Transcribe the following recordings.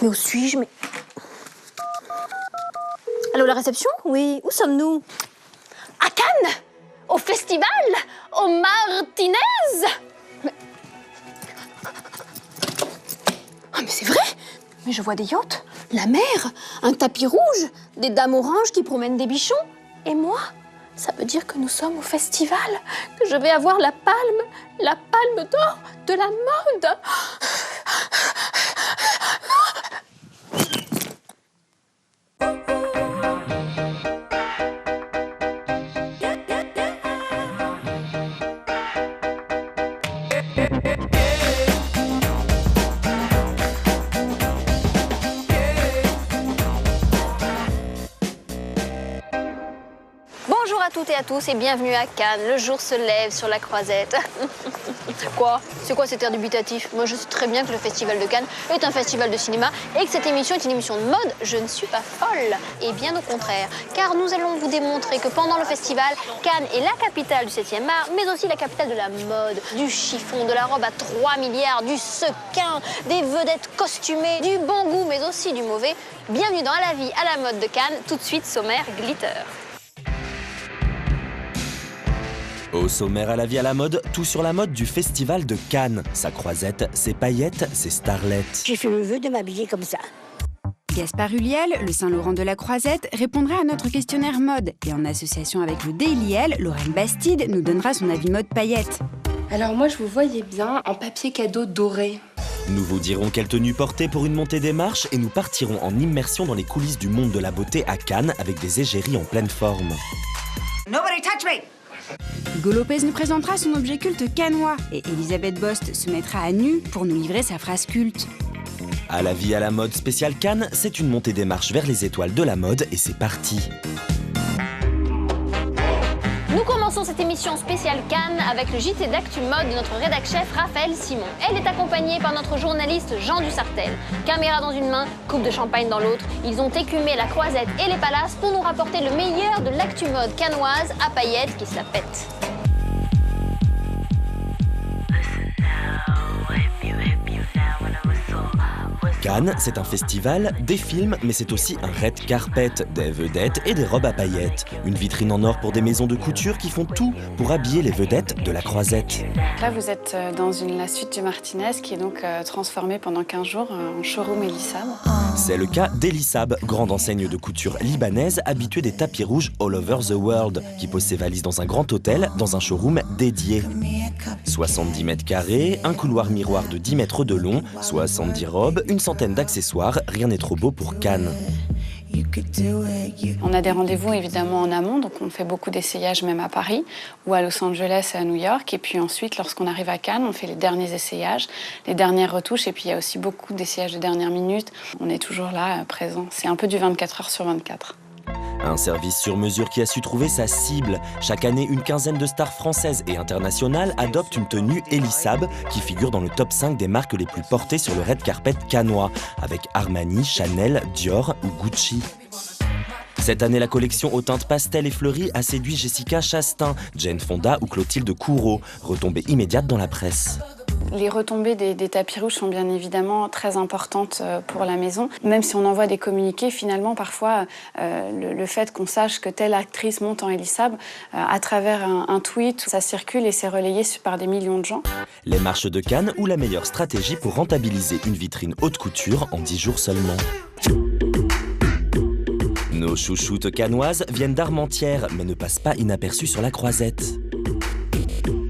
Mais où suis-je? Mais... Allô, la réception? Oui, où sommes-nous? À Cannes? Au festival? Au Martinez? Mais... Ah, mais c'est vrai! Mais je vois des yachts, la mer, un tapis rouge, des dames oranges qui promènent des bichons. Et moi, ça veut dire que nous sommes au festival, que je vais avoir la palme d'or de la mode. Bonjour à toutes et à tous et bienvenue à Cannes. Le jour se lève sur la Croisette. Quoi? C'est quoi cet air dubitatif? Moi je sais très bien que le Festival de Cannes est un festival de cinéma et que cette émission est une émission de mode. Je ne suis pas folle. Et bien au contraire. Car nous allons vous démontrer que pendant le festival, Cannes est la capitale du 7e art, mais aussi la capitale de la mode, du chiffon, de la robe à 3 milliards, du sequin, des vedettes costumées, du bon goût mais aussi du mauvais. Bienvenue dans À la vie, à la mode de Cannes. Tout de suite, sommaire glitter. Au sommaire, à la vie, à la mode, tout sur la mode du Festival de Cannes. Sa croisette, ses paillettes, ses starlettes. J'ai fait le vœu de m'habiller comme ça. Gaspard Huliel, le Saint-Laurent de la Croisette, répondra à notre questionnaire mode. Et en association avec le Daily Elle, Lorraine Bastide nous donnera son avis mode paillettes. Alors moi, je vous voyais bien en papier cadeau doré. Nous vous dirons quelle tenue porter pour une montée des marches et nous partirons en immersion dans les coulisses du monde de la beauté à Cannes avec des égéries en pleine forme. Nobody touch me! Hugo Lopez nous présentera son objet culte cannois et Elisabeth Bost se mettra à nu pour nous livrer sa phrase culte. À la vie, à la mode spéciale Cannes, c'est une montée des marches vers les étoiles de la mode et c'est parti. Nous commençons cette émission spéciale Cannes avec le JT d'actu mode de notre rédac-chef Raphaël Simon. Elle est accompagnée par notre journaliste Jean Dussartel. Caméra dans une main, coupe de champagne dans l'autre, ils ont écumé la Croisette et les palaces pour nous rapporter le meilleur de l'actu mode cannoise à paillettes qui se la pète. Cannes, c'est un festival, des films, mais c'est aussi un red carpet, des vedettes et des robes à paillettes. Une vitrine en or pour des maisons de couture qui font tout pour habiller les vedettes de la Croisette. Là, vous êtes dans la suite du Martinez qui est donc transformée pendant 15 jours en showroom Elisab. C'est le cas d'Elisab, grande enseigne de couture libanaise habituée des tapis rouges all over the world, qui pose ses valises dans un grand hôtel, dans un showroom dédié. 70 mètres carrés, un couloir miroir de 10 mètres de long, 70 robes, une centaine d'accessoires, rien n'est trop beau pour Cannes. On a des rendez-vous évidemment en amont, donc on fait beaucoup d'essayages même à Paris ou à Los Angeles et à New York. Et puis ensuite, lorsqu'on arrive à Cannes, on fait les derniers essayages, les dernières retouches. Et puis il y a aussi beaucoup d'essayages de dernière minute. On est toujours là, présent. C'est un peu du 24 heures sur 24. Un service sur mesure qui a su trouver sa cible. Chaque année, une quinzaine de stars françaises et internationales adoptent une tenue Elisab qui figure dans le top 5 des marques les plus portées sur le red carpet cannois, avec Armani, Chanel, Dior ou Gucci. Cette année, la collection aux teintes pastel et fleuries a séduit Jessica Chastain, Jane Fonda ou Clotilde Courreau, retombée immédiate dans la presse. Les retombées des tapis rouges sont bien évidemment très importantes pour la maison. Même si on envoie des communiqués, finalement, parfois, le fait qu'on sache que telle actrice monte en Elisab, à travers un tweet, ça circule et c'est relayé par des millions de gens. Les marches de Cannes ou la meilleure stratégie pour rentabiliser une vitrine haute couture en 10 jours seulement. Nos chouchoutes cannoises viennent d'Armentières, mais ne passent pas inaperçues sur la Croisette.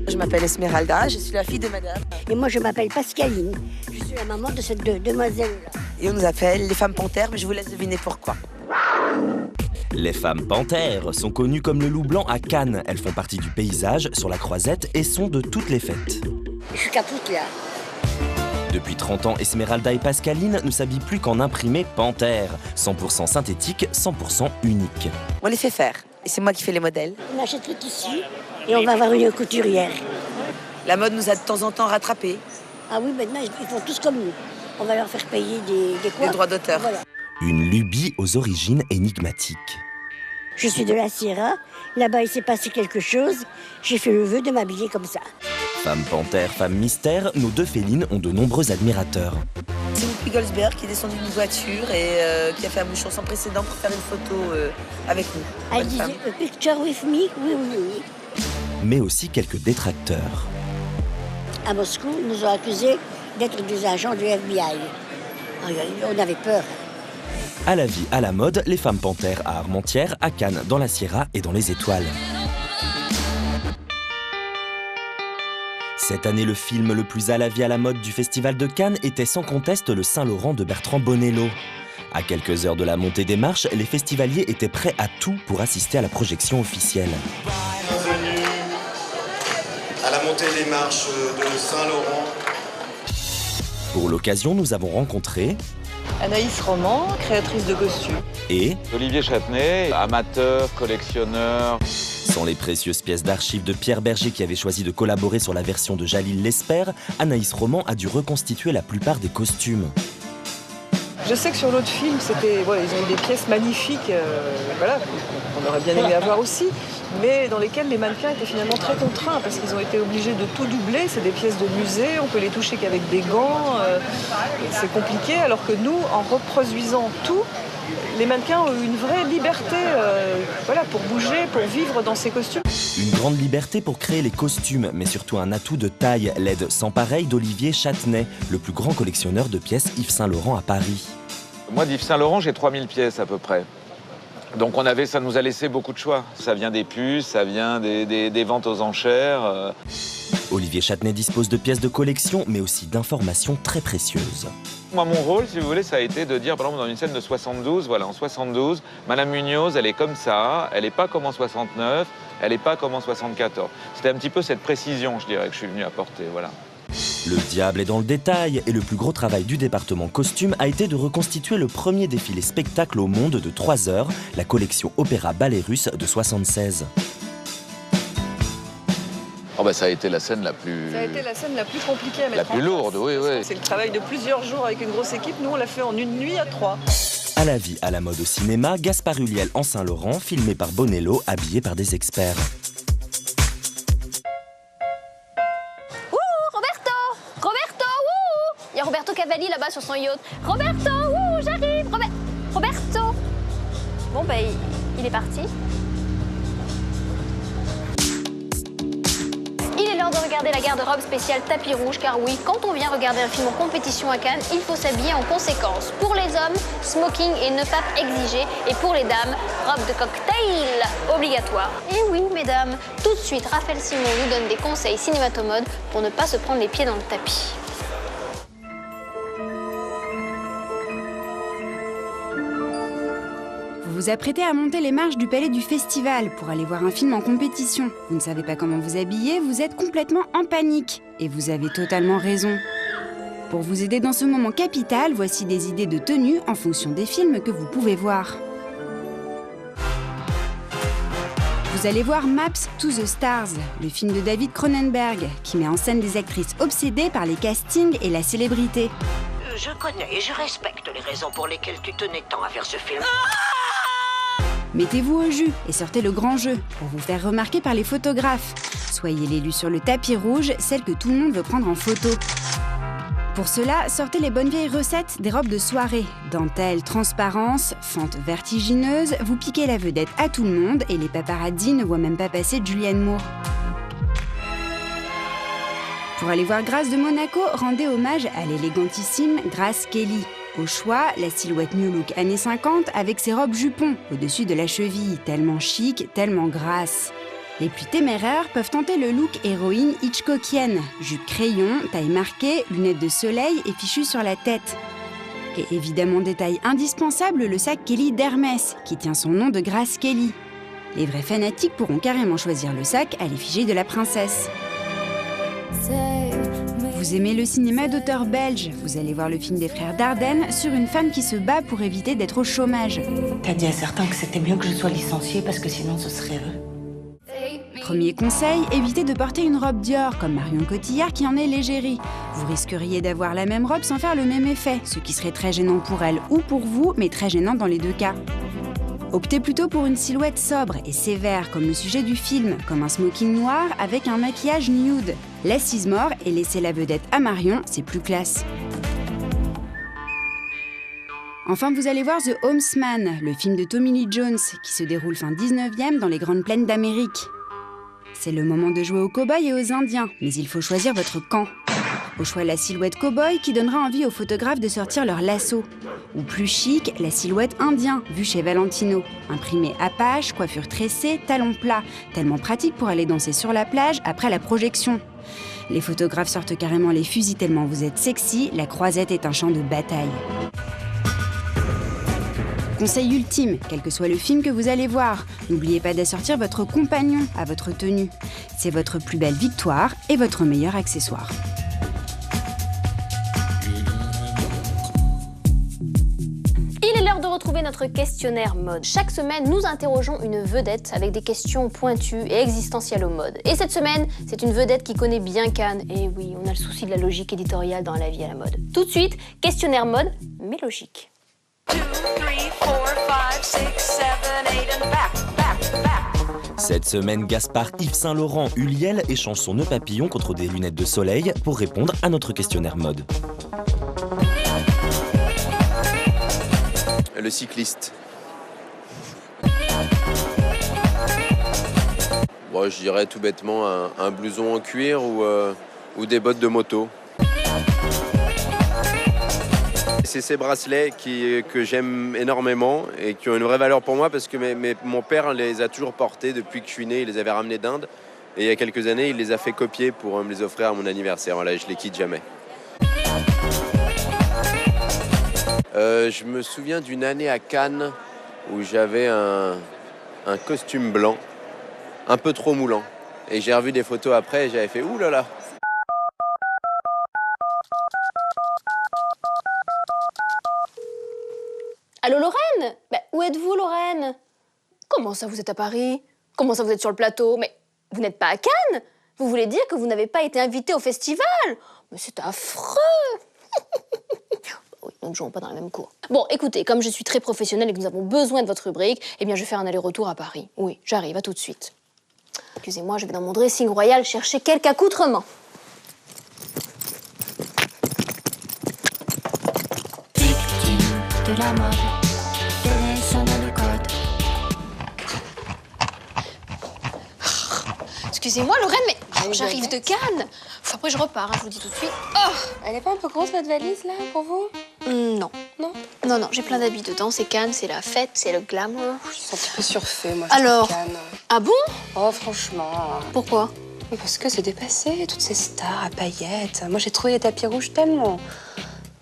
Je m'appelle Esmeralda, je suis la fille de madame. Et moi, je m'appelle Pascaline. Je suis la maman de cette demoiselle-là. Et on nous appelle les femmes panthères, mais je vous laisse deviner pourquoi. Les femmes panthères sont connues comme le loup blanc à Cannes. Elles font partie du paysage sur la Croisette et sont de toutes les fêtes. Je suis capoute, là. Depuis 30 ans, Esmeralda et Pascaline ne s'habillent plus qu'en imprimé panthère. 100% synthétique, 100% unique. On les fait faire, et c'est moi qui fais les modèles. On achète le tissu et on va avoir une couturière. La mode nous a de temps en temps rattrapés. Ah oui, maintenant, ils font tous comme nous. On va leur faire payer des droits d'auteur. Voilà. Une lubie aux origines énigmatiques. Je suis de la Sierra. Là-bas, il s'est passé quelque chose. J'ai fait le vœu de m'habiller comme ça. Femme panthère, femme mystère, nos deux félines ont de nombreux admirateurs. Si vous Whoopi Goldberg qui est descendue d'une voiture et qui a fait un bouchon sans précédent pour faire une photo avec nous. Elle disait « A picture with me ». Oui. Mais aussi quelques détracteurs. À Moscou, ils nous ont accusés d'être des agents du FBI. On avait peur. À la vie, à la mode, les femmes panthères à Armentières, à Cannes, dans la Sierra et dans les étoiles. Cette année, le film le plus à la vie, à la mode du Festival de Cannes était sans conteste le Saint-Laurent de Bertrand Bonello. À quelques heures de la montée des marches, les festivaliers étaient prêts à tout pour assister à la projection officielle. Bienvenue à la montée des marches de Saint-Laurent. Pour l'occasion, nous avons rencontré Anaïs Roman, créatrice de costumes. Et Olivier Châtenay, amateur, collectionneur. sans les précieuses pièces d'archives de Pierre Berger qui avait choisi de collaborer sur la version de Jalil Lesper, Anaïs Roman a dû reconstituer la plupart des costumes. Je sais que sur l'autre film, ils ont eu des pièces magnifiques, qu'on aurait bien aimé avoir aussi, mais dans lesquelles les mannequins étaient finalement très contraints parce qu'ils ont été obligés de tout doubler. C'est des pièces de musée, on peut les toucher qu'avec des gants, c'est compliqué. Alors que nous, en reproduisant tout, les mannequins ont eu une vraie liberté pour bouger, pour vivre dans ces costumes. Une grande liberté pour créer les costumes, mais surtout un atout de taille, l'aide sans pareil d'Olivier Châtenay, le plus grand collectionneur de pièces Yves Saint Laurent à Paris. Moi, d'Yves Saint Laurent, j'ai 3000 pièces à peu près. Donc ça nous a laissé beaucoup de choix. Ça vient des puces, ça vient des ventes aux enchères. Olivier Châtenay dispose de pièces de collection, mais aussi d'informations très précieuses. Moi, mon rôle, si vous voulez, ça a été de dire, par exemple, dans une scène de 72, en 72, Madame Munoz, elle est comme ça, elle n'est pas comme en 69, elle n'est pas comme en 74. C'était un petit peu cette précision, je dirais, que je suis venu apporter, voilà. Le diable est dans le détail, et le plus gros travail du département costume a été de reconstituer le premier défilé spectacle au monde de 3 heures, la collection Opéra-Ballet Russe de 76. Ça a été la scène la plus... Ça a été la scène la plus compliquée à mettre en place. La plus lourde, oui. C'est le travail de plusieurs jours avec une grosse équipe. Nous, on l'a fait en une nuit à 3. À la vie, à la mode au cinéma, Gaspard Ulliel en Saint-Laurent, filmé par Bonello, habillé par des experts. Roberto, il y a Roberto Cavalli là-bas sur son yacht. Roberto, j'arrive. Roberto. Bon, il est parti. Il est l'heure de regarder la garde-robe spéciale tapis rouge, car oui, quand on vient regarder un film en compétition à Cannes, il faut s'habiller en conséquence. Pour les hommes, smoking et ne pas exigé, et pour les dames, robe de cocktail obligatoire. Et oui, mesdames, tout de suite, Raphaël Simon nous donne des conseils cinématomode pour ne pas se prendre les pieds dans le tapis. Vous vous apprêtez à monter les marches du palais du festival pour aller voir un film en compétition. Vous ne savez pas comment vous habiller, vous êtes complètement en panique. Et vous avez totalement raison. Pour vous aider dans ce moment capital, voici des idées de tenue en fonction des films que vous pouvez voir. Vous allez voir Maps to the Stars, le film de David Cronenberg, qui met en scène des actrices obsédées par les castings et la célébrité. Je connais et je respecte les raisons pour lesquelles tu tenais tant à faire ce film. Mettez-vous au jus et sortez le grand jeu pour vous faire remarquer par les photographes. Soyez l'élu sur le tapis rouge, celle que tout le monde veut prendre en photo. Pour cela, sortez les bonnes vieilles recettes des robes de soirée. Dentelle, transparence, fente vertigineuse, vous piquez la vedette à tout le monde et les paparazzis ne voient même pas passer Julianne Moore. Pour aller voir Grace de Monaco, rendez hommage à l'élégantissime Grace Kelly. Au choix, la silhouette New Look années 50 avec ses robes jupons au-dessus de la cheville, tellement chic, tellement grasse. Les plus téméraires peuvent tenter le look héroïne hitchcockienne, jupe crayon, taille marquée, lunettes de soleil et fichu sur la tête. Et évidemment détail indispensable, le sac Kelly d'Hermès, qui tient son nom de Grace Kelly. Les vrais fanatiques pourront carrément choisir le sac à l'effigie de la princesse. Vous aimez le cinéma d'auteur belge, vous allez voir le film des frères Dardenne sur une femme qui se bat pour éviter d'être au chômage. T'as dit à certains que c'était mieux que je sois licenciée parce que sinon ce serait eux. Premier conseil, évitez de porter une robe Dior comme Marion Cotillard qui en est l'égérie. Vous risqueriez d'avoir la même robe sans faire le même effet, ce qui serait très gênant pour elle ou pour vous, mais très gênant dans les deux cas. Optez plutôt pour une silhouette sobre et sévère comme le sujet du film, comme un smoking noir avec un maquillage nude. Laissez More et laissez la vedette à Marion, c'est plus classe. Enfin, vous allez voir The Homesman, le film de Tommy Lee Jones, qui se déroule fin 19e dans les grandes plaines d'Amérique. C'est le moment de jouer aux cow-boys et aux indiens, mais il faut choisir votre camp. Au choix, la silhouette cow-boy qui donnera envie aux photographes de sortir leur lasso. Ou plus chic, la silhouette indien, vue chez Valentino. Imprimé Apache, coiffure tressée, talons plats. Tellement pratique pour aller danser sur la plage après la projection. Les photographes sortent carrément les fusils tellement vous êtes sexy, la croisette est un champ de bataille. Conseil ultime, quel que soit le film que vous allez voir, n'oubliez pas d'assortir votre compagnon à votre tenue. C'est votre plus belle victoire et votre meilleur accessoire. Il est l'heure de retrouver notre questionnaire mode. Chaque semaine, nous interrogeons une vedette avec des questions pointues et existentielles au mode. Et cette semaine, c'est une vedette qui connaît bien Cannes. Et oui, on a le souci de la logique éditoriale dans la vie à la mode. Tout de suite, questionnaire mode, mais logique. 2, 3, 4, 5, 6, 7, 8 and back. Cette semaine, Gaspard Yves Saint-Laurent Uliel échange son nœud papillon contre des lunettes de soleil pour répondre à notre questionnaire mode. Le cycliste. Bon, je dirais tout bêtement un blouson en cuir ou des bottes de moto. C'est ces bracelets que j'aime énormément et qui ont une vraie valeur pour moi parce que mon père les a toujours portés depuis que je suis né. Il les avait ramenés d'Inde et il y a quelques années, il les a fait copier pour me les offrir à mon anniversaire. Voilà, je les quitte jamais. Je me souviens d'une année à Cannes où j'avais un costume blanc, un peu trop moulant. Et j'ai revu des photos après et j'avais fait « Ouh là là !» Allô Lorraine? Où êtes-vous Lorraine? Comment ça vous êtes à Paris? Comment ça vous êtes sur le plateau? Mais vous n'êtes pas à Cannes? Vous voulez dire que vous n'avez pas été invité au festival? Mais c'est affreux. Oui, nous ne jouons pas dans la même cour. Bon, écoutez, comme je suis très professionnelle et que nous avons besoin de votre rubrique, eh bien je vais faire un aller-retour à Paris. Oui, j'arrive, à tout de suite. Excusez-moi, je vais dans mon dressing royal chercher quelque accoutrement. De la mode, des dessins dans le code. Excusez-moi Lorraine, mais j'arrive de Cannes. Après je repars, je vous dis tout de suite. Oh, elle est pas un peu grosse votre valise là pour vous? Non. Non? Non, j'ai plein d'habits dedans. C'est Cannes, c'est la fête, c'est le glamour. Je suis un petit peu surfait moi. Alors, Cannes. Ah bon? Oh franchement. Pourquoi? Parce que c'est dépassé, toutes ces stars à paillettes. Moi j'ai trouvé les tapis rouges tellement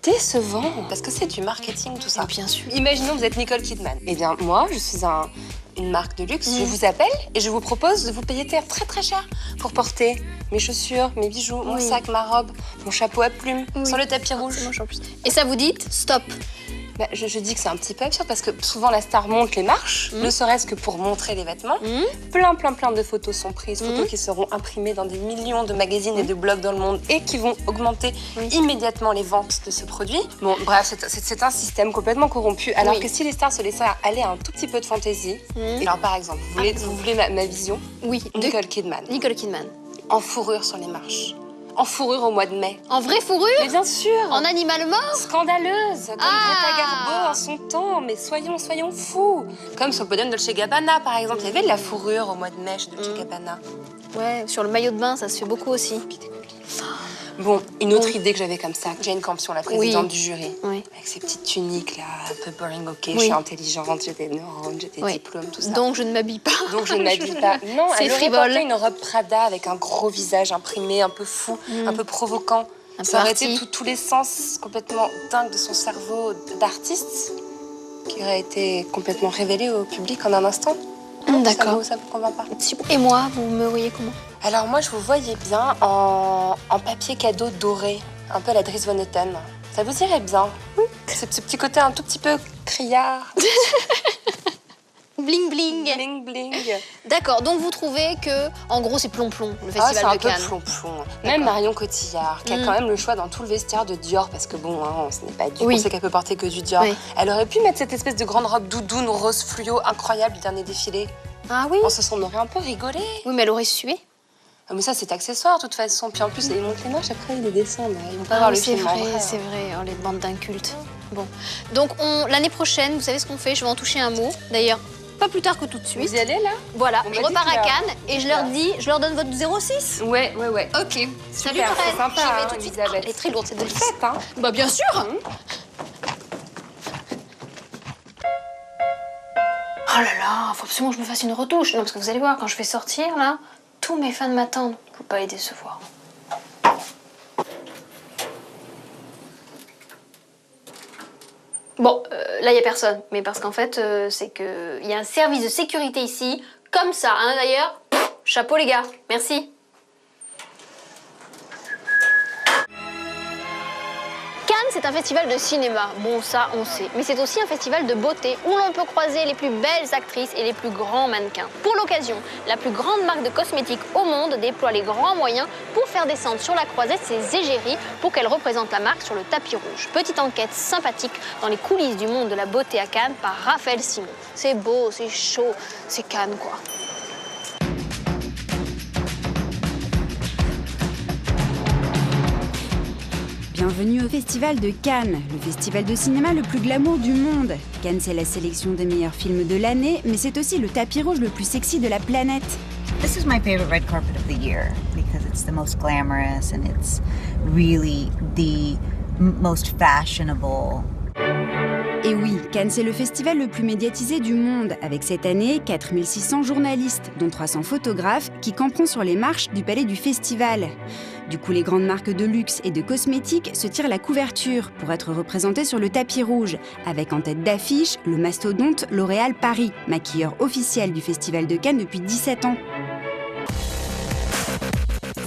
décevant. Parce que c'est du marketing tout ça. Bien sûr. Imaginons que vous êtes Nicole Kidman. Eh bien moi je suis une marque de luxe. Je vous appelle et je vous propose de vous payer très très cher pour porter mes chaussures, mes bijoux, mon sac, ma robe, mon chapeau à plumes sur le tapis rouge. En plus. Et ça vous dites stop? Je dis que c'est un petit peu absurde parce que souvent la star monte les marches, ne serait-ce que pour montrer les vêtements. Plein de photos sont prises, photos qui seront imprimées dans des millions de magazines et de blogs dans le monde et qui vont augmenter immédiatement les ventes de ce produit. Bon, bref, c'est un système complètement corrompu. Alors que si les stars se laissaient aller à un tout petit peu de fantaisie, alors par exemple, vous voulez ma vision? Oui. Nicole Kidman. Nicole Kidman. En fourrure sur les marches. En fourrure au mois de mai. En vraie fourrure? Mais bien sûr. En animal mort? Scandaleuse, comme Greta Garbo en son temps. Mais soyons fous. Comme sur le podium de Dolce Gabbana, par exemple. Il y avait de la fourrure au mois de mai chez Dolce Gabbana. Ouais, sur le maillot de bain, ça se fait beaucoup aussi. Bon, une autre idée que j'avais comme ça. Jane Campion, la présidente du jury. Avec ses petites tuniques là, un peu boring, ok, je suis intelligente, j'ai des neurones, j'ai des diplômes, tout ça. Donc je ne m'habille pas. Donc je ne m'habille pas. Non, elle aurait frivole. porté une robe Prada avec un gros visage imprimé, un peu fou, un peu provoquant. Ça aurait été tous les sens complètement dingues de son cerveau d'artiste qui aurait été complètement révélé au public en un instant. D'accord. Ça vous convainc pas? Et moi, vous me voyez comment? Alors moi, je vous voyais bien en papier cadeau doré, un peu à la Dries Van Noten. Ça vous irait bien? Ce petit côté un tout petit peu criard. Bling bling. Bling bling. D'accord, donc vous trouvez que, en gros, c'est plomplom, le festival de Cannes. C'est un peu plomplom. Même Marion Cotillard, qui a quand même le choix dans tout le vestiaire de Dior, parce que bon, ce n'est pas du tout, on sait qu'elle peut porter que du Dior. Elle aurait pu mettre cette espèce de grande robe doudoune rose fluo incroyable du dernier défilé. Ah oui? On aurait un peu rigolé. Oui, mais elle aurait sué. Ah, mais ça, c'est accessoire, de toute façon. Puis en plus, ils montent les marches, après, ils les descendent. Ils vont pas voir le film en vrai. C'est vrai, les bandes d'incultes. Bon. Donc l'année prochaine, vous savez ce qu'on fait? Je vais en toucher un mot. D'ailleurs, pas plus tard que tout de suite. Vous y allez là? Voilà, On je m'a repars dit à que Cannes et je leur donne votre 06. Ouais. Ok. Salut Super, Lorraine. c'est sympa, J'y vais hein, tout de suite. Elisabeth. Elle est très lourde cette valise. Faites, hein. Bah bien sûr. Oh là là, faut absolument que je me fasse une retouche. Non, parce que vous allez voir, quand je vais sortir là, tous mes fans m'attendent. Faut pas les décevoir. Bon, là, il n'y a personne. Mais parce qu'en fait, c'est qu'il y a un service de sécurité ici, comme ça, hein, d'ailleurs. Chapeau, les gars. Merci. Cannes, c'est un festival de cinéma. Bon, ça, on sait. Mais c'est aussi un festival de beauté où l'on peut croiser les plus belles actrices et les plus grands mannequins. Pour l'occasion, la plus grande marque de cosmétiques au monde déploie les grands moyens pour faire descendre sur la croisette ses égéries pour qu'elle représente la marque sur le tapis rouge. Petite enquête sympathique dans les coulisses du monde de la beauté à Cannes par Raphaël Simon. C'est beau, c'est chaud, c'est Cannes, quoi. Bienvenue au Festival de Cannes, le festival de cinéma le plus glamour du monde. Cannes, c'est la sélection des meilleurs films de l'année, mais c'est aussi le tapis rouge le plus sexy de la planète. This is my favorite red carpet of the year because it's the most glamorous and it's really the most fashionable. Et oui, Cannes, c'est le festival le plus médiatisé du monde, avec cette année 4600 journalistes, dont 300 photographes, qui camperont sur les marches du palais du festival. Du coup, les grandes marques de luxe et de cosmétiques se tirent la couverture pour être représentées sur le tapis rouge, avec en tête d'affiche le mastodonte L'Oréal Paris, maquilleur officiel du Festival de Cannes depuis 17 ans.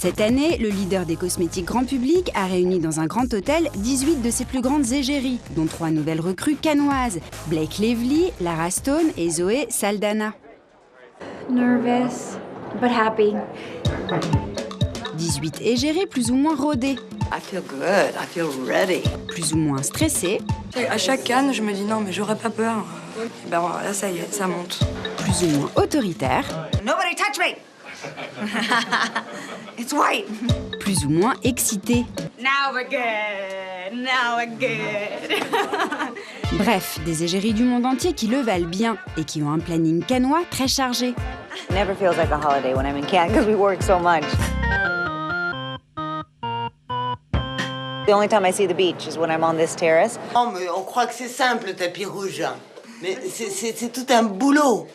Cette année, le leader des cosmétiques grand public a réuni dans un grand hôtel 18 de ses plus grandes égéries, dont 3 nouvelles recrues cannoises, Blake Lively, Lara Stone et Zoé Saldana. Nervous, but happy. 18 égéries plus ou moins rodées. I feel good, I feel ready. Plus ou moins stressées. À chaque Cannes, je me dis non, mais j'aurais pas peur. Et ben là, ça y est, ça monte. Plus ou moins autoritaires. Nobody touch me! It's white. Plus ou moins excitées. Now we're good. Now we're good. Bref, des égéries du monde entier qui le valent bien et qui ont un planning cannois très chargé. It never feels like a holiday when I'm in Cannes because we work so much. The only time I see the beach is when I'm on this terrace. Oh, mais on croit que c'est simple le tapis rouge. Mais c'est tout un boulot.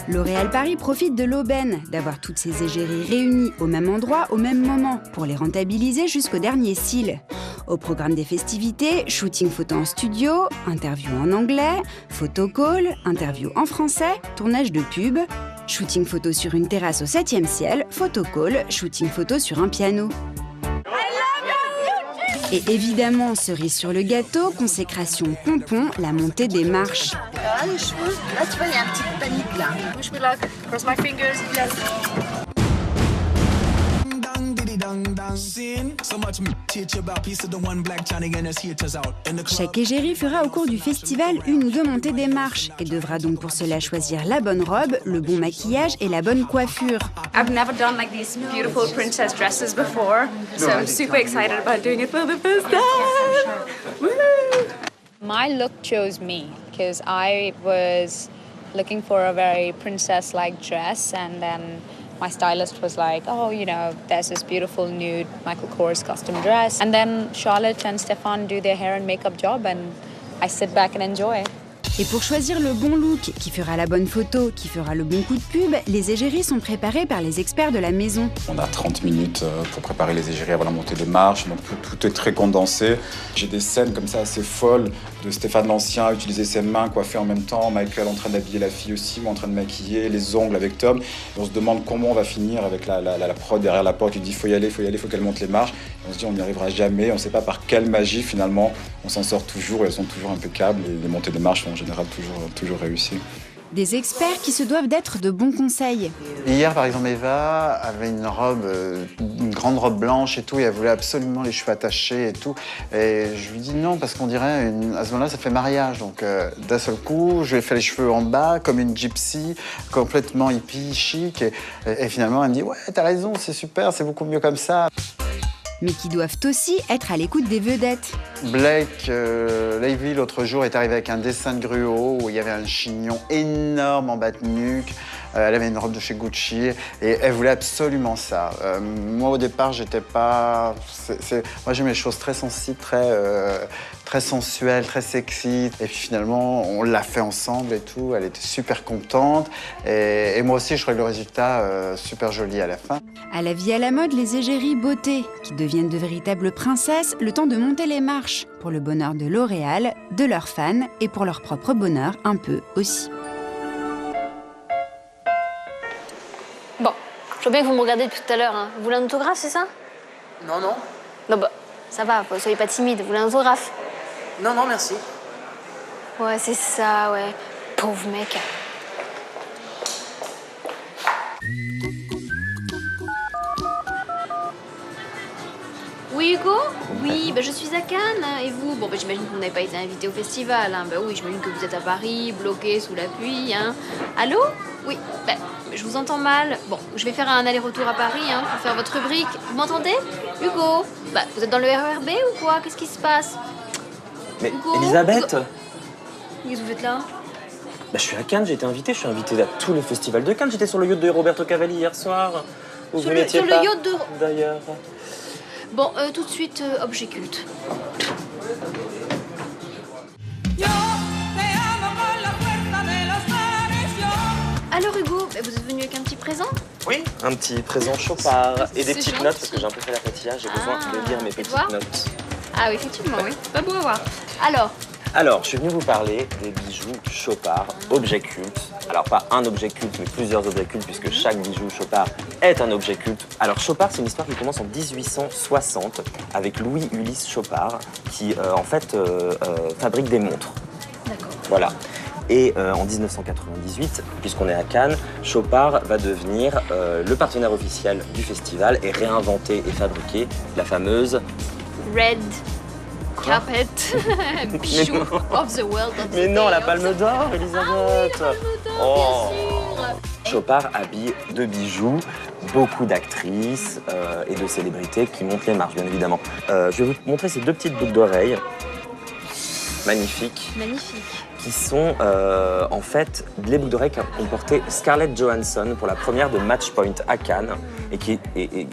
L'Oréal Paris profite de l'aubaine, d'avoir toutes ces égéries réunies au même endroit, au même moment, pour les rentabiliser jusqu'au dernier cil. Au programme des festivités, shooting photo en studio, interview en anglais, photo call, interview en français, tournage de pub, shooting photo sur une terrasse au 7e ciel, photo call, shooting photo sur un piano. Et évidemment, cerise sur le gâteau, consécration pompon, la montée des marches. Là, les cheveux, là, tu vois, il y a un petit panique là. Wish me luck. Cross my fingers. Yes. Chaque égérie fera au cours du festival 1 ou 2 montées des marches et devra donc pour cela choisir la bonne robe, le bon maquillage et la bonne coiffure. I've never done like these beautiful princess dresses before, so I'm super excited about doing it for the first time. Woo! My look chose me because I was looking for a very princess-like dress, and then my stylist was like, oh, you know, there's this beautiful nude Michael Kors custom dress. And then Charlotte and Stefan do their hair and makeup job, and I sit back and enjoy. Et pour choisir le bon look, qui fera la bonne photo, qui fera le bon coup de pub, les égéries sont préparées par les experts de la maison. On a 30 minutes pour préparer les égéries avant la montée des marches, donc tout est très condensé. J'ai des scènes comme ça assez folles de Stéphane l'Ancien utiliser ses mains, coiffer en même temps, Michael en train d'habiller la fille aussi, moi en train de maquiller, les ongles avec Tom. Et on se demande comment on va finir avec la prod derrière la porte. Il dit faut y aller, faut qu'elle monte les marches. Et on se dit on n'y arrivera jamais, on ne sait pas par quelle magie finalement on s'en sort toujours et elles sont toujours impeccables. Et les montées des marches sont en général toujours réussies. Des experts qui se doivent d'être de bons conseils. Hier, par exemple, Eva avait une robe, une grande robe blanche et tout, et elle voulait absolument les cheveux attachés et tout. Et je lui dis non, parce qu'on dirait, à ce moment-là, ça fait mariage. Donc, d'un seul coup, je lui ai fait les cheveux en bas, comme une gypsy, complètement hippie, chic. Et finalement, elle me dit, ouais, t'as raison, c'est super, c'est beaucoup mieux comme ça. mais qui doivent aussi être à l'écoute des vedettes. Blake Lively, l'autre jour, est arrivée avec un dessin de gruau où il y avait un chignon énorme en bas de nuque. Elle avait une robe de chez Gucci et elle voulait absolument ça. Moi, au départ, j'étais pas... Moi, j'aime les choses très sensibles, très sensuelles, très sexy. Et puis finalement, on l'a fait ensemble et tout. Elle était super contente. Et moi aussi, je trouvais le résultat super joli à la fin. À la vie à la mode, les égéries beauté, qui deviennent de véritables princesses le temps de monter les marches, pour le bonheur de L'Oréal, de leurs fans et pour leur propre bonheur un peu aussi. Bon, je vois bien que vous me regardez depuis tout à l'heure. Hein. Vous voulez un autographe, c'est ça? Non, non. Non, bah, ça va, soyez pas timide. Vous voulez un autographe? Non, non, merci. Ouais, c'est ça, ouais. Pauvre mec. Oui, Hugo? Oui, bah, je suis à Cannes. Et vous? Bon, bah, j'imagine que vous n'avez pas été invité au festival. Hein. Bah oui, j'imagine que vous êtes à Paris, bloqué sous la pluie. Hein. Allô? Oui, bah, je vous entends mal. Bon, je vais faire un aller-retour à Paris hein, pour faire votre rubrique. Vous m'entendez? Hugo? Bah, vous êtes dans le RERB ou quoi? Qu'est-ce qui se passe? Mais Hugo? Elisabeth Hugo. Qu'est-ce que vous faites là? Bah, je suis à Cannes, j'ai été invité. Je suis invité à tous les festivals de Cannes. J'étais sur le yacht de Roberto Cavalli hier soir. Sur le yacht de... D'ailleurs. Bon, tout de suite, objet culte. Alors Hugo, vous êtes venu avec un petit présent? Oui, un petit présent Chopard et des C'est petites gentil. notes parce que j'ai un peu fait la fatiguée, j'ai besoin de lire mes petites voir notes. Ah oui, effectivement, oui. Pas beau à voir. Alors, je suis venu vous parler des bijoux Chopard, objets cultes. Alors, pas un objet culte, mais plusieurs objets cultes, puisque chaque bijou Chopard est un objet culte. Alors, Chopard, c'est une histoire qui commence en 1860 avec Louis-Ulysse Chopard, qui, en fait, fabrique des montres. D'accord. Voilà. Et en 1998, puisqu'on est à Cannes, Chopard va devenir le partenaire officiel du festival et réinventer et fabriquer la fameuse... Red carpet, bijou of the world. Mais non, la Palme d'Or, Elisabeth. Ah oui, la Palme d'Or, bien sûr. Chopard habille de bijoux, beaucoup d'actrices et de célébrités qui montent les marches, bien évidemment. Je vais vous montrer ces deux petites boucles d'oreilles. Magnifiques. Magnifique. Qui sont en fait les boucles d'oreilles qu'ont porté Scarlett Johansson pour la première de Match Point à Cannes et qui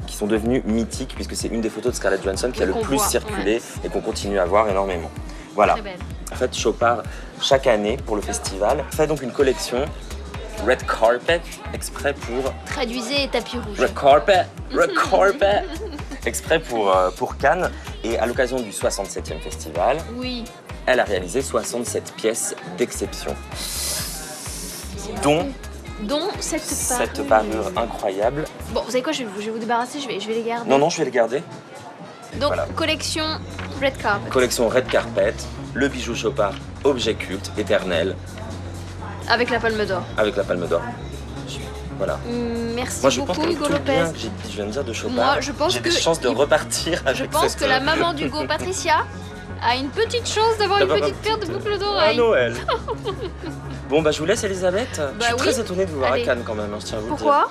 sont devenues mythiques puisque c'est une des photos de Scarlett Johansson qui a le plus circulé et qu'on continue à voir énormément. Voilà. Très belle. En fait, Chopard, chaque année pour le festival, fait donc une collection Red Carpet exprès pour... Traduisez tapis rouge. Red Carpet, Red Carpet exprès pour Cannes et à l'occasion du 67e festival. Oui. Elle a réalisé 67 pièces d'exception, dont cette parure incroyable. Bon, vous savez quoi, je vais vous débarrasser, je vais les garder. Non, je vais les garder. Donc, voilà. Collection Red Carpet. Collection Red Carpet, le bijou Chopard, objet culte, éternel. Avec la Palme d'Or. Avec la Palme d'Or. Voilà. Merci Moi, je beaucoup, pense qu'avec Hugo tout le Lopez. bien que je viens de dire de Chopard, Moi, je pense j'ai des chances de repartir avec Je pense que la maman d'Hugo, Patricia, a une petite chance d'avoir une petite paire de boucles d'oreilles. À Noël. Bon, bah je vous laisse, Elisabeth. Bah je suis oui. très étonnée de vous voir Allez. à Cannes quand même, hein, je tiens à vous le dire. Pourquoi?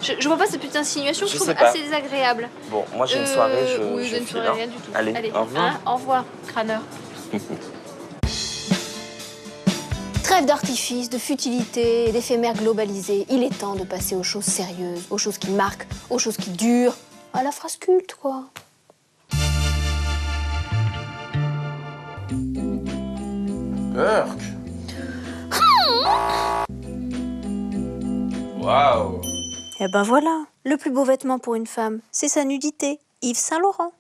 Je vois pas cette petite insinuation, je trouve assez désagréable. Bon, moi j'ai une soirée, je Oui, j'ai une file, soirée, hein. rien du tout. Allez, au revoir. Hein, au revoir, crâneur. Trêve d'artifice, de futilité, d'éphémère globalisé. Il est temps de passer aux choses sérieuses, aux choses qui marquent, aux choses qui durent. À la phrase culte, quoi. Urk. Waouh. Eh ben voilà, le plus beau vêtement pour une femme, c'est sa nudité. Yves Saint Laurent.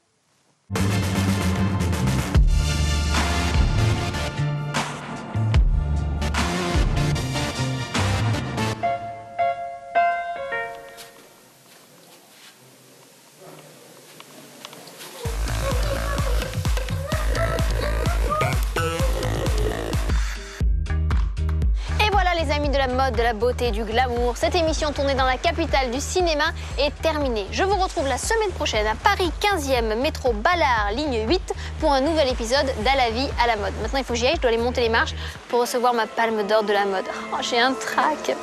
Et voilà les amis de la mode, de la beauté, du glamour. Cette émission tournée dans la capitale du cinéma est terminée. Je vous retrouve la semaine prochaine à Paris 15e, métro Ballard, ligne 8, pour un nouvel épisode d'À la vie, à la mode. Maintenant il faut que j'y aille, je dois aller monter les marches pour recevoir ma palme d'or de la mode. Oh, j'ai un trac.